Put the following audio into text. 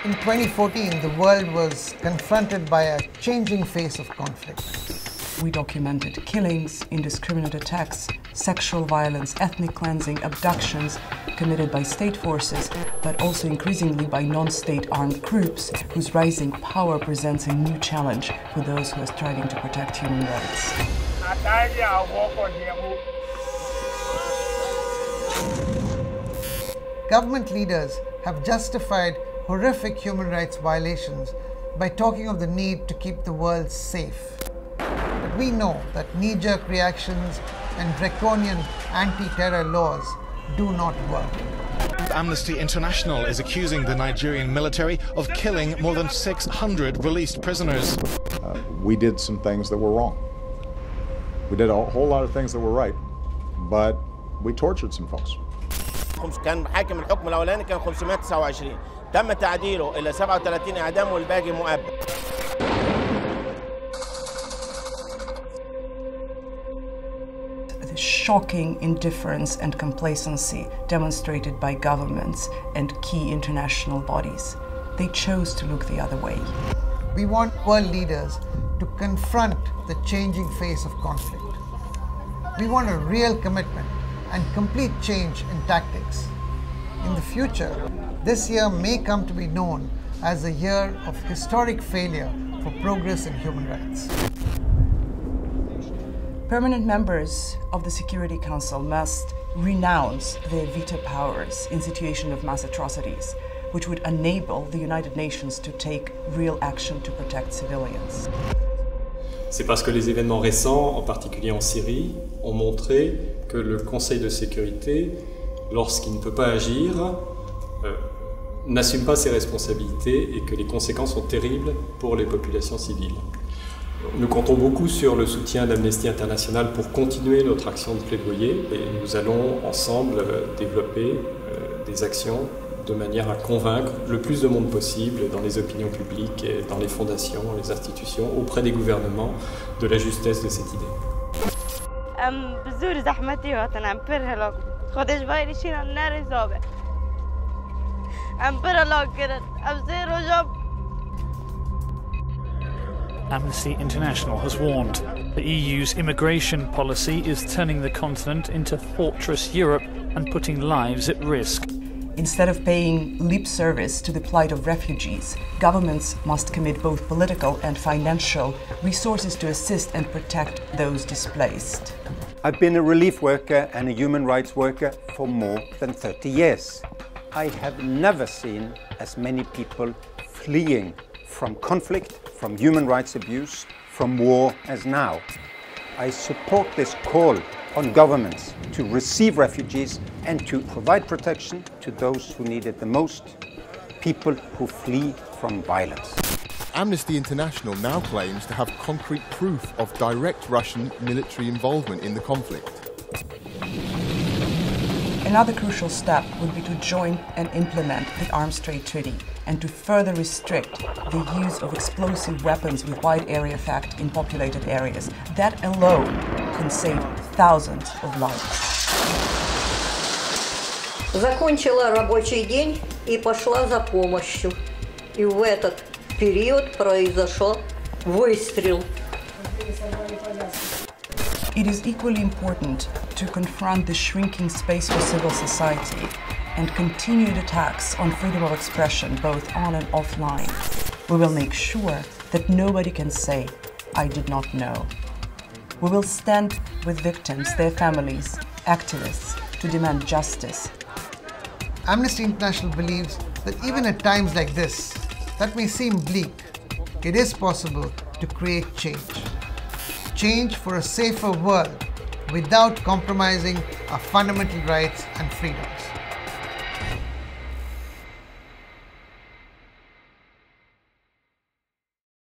In 2014, the world was confronted by a changing face of conflict. We documented killings, indiscriminate attacks, sexual violence, ethnic cleansing, abductions committed by state forces, but also increasingly by non-state armed groups whose rising power presents a new challenge for those who are striving to protect human rights. Government leaders have justified horrific human rights violations by talking of the need to keep the world safe. But we know that knee-jerk reactions and draconian anti-terror laws do not work. Amnesty International is accusing the Nigerian military of killing more than 600 released prisoners. We did some things that were wrong. We did a whole lot of things that were right, but we tortured some folks. كان حاكم الحكم الأولاني كان 529 تم تعديله إلى 37 إعدام والباقي مؤبد. The shocking indifference and complacency demonstrated by governments and key international bodies. They chose to look the other way. We want world leaders to confront the changing face of conflict. We want a real commitment and complete change in tactics. In the future, this year may come to be known as a year of historic failure for progress in human rights. Permanent members of the Security Council must renounce their veto powers in situation of mass atrocities, which would enable the United Nations to take real action to protect civilians. C'est parce que les événements récents, en particulier en Syrie, ont montré que le Conseil de sécurité, lorsqu'il ne peut pas agir, n'assume pas ses responsabilités et que les conséquences sont terribles pour les populations civiles. Nous comptons beaucoup sur le soutien d'Amnesty International pour continuer notre action de plaidoyer et nous allons ensemble développer des actions de manière à convaincre le plus de monde possible dans les opinions publiques et dans les fondations, les institutions, auprès des gouvernements, de la justesse de cette idée. Amnesty International has warned the EU's immigration policy is turning the continent into Fortress Europe and putting lives at risk. Instead of paying lip service to the plight of refugees, governments must commit both political and financial resources to assist and protect those displaced. I've been a relief worker and a human rights worker for more than 30 years. I have never seen as many people fleeing from conflict, from human rights abuse, from war as now. I support this call on governments to receive refugees and to provide protection to those who need it the most, people who flee from violence. Amnesty International now claims to have concrete proof of direct Russian military involvement in the conflict. Another crucial step would be to join and implement the Arms Trade Treaty and to further restrict the use of explosive weapons with wide area effect in populated areas. That alone can save thousands of lives. Закончила рабочий день и пошла за помощью. И в этот период произошел выстрел. It is equally important to confront the shrinking space for civil society and continued attacks on freedom of expression, both on and offline. We will make sure that nobody can say, "I did not know." We will stand with victims, their families, activists, to demand justice. Amnesty International believes that even at times like this, that may seem bleak, it is possible to create change. Change for a safer world without compromising our fundamental rights and freedoms.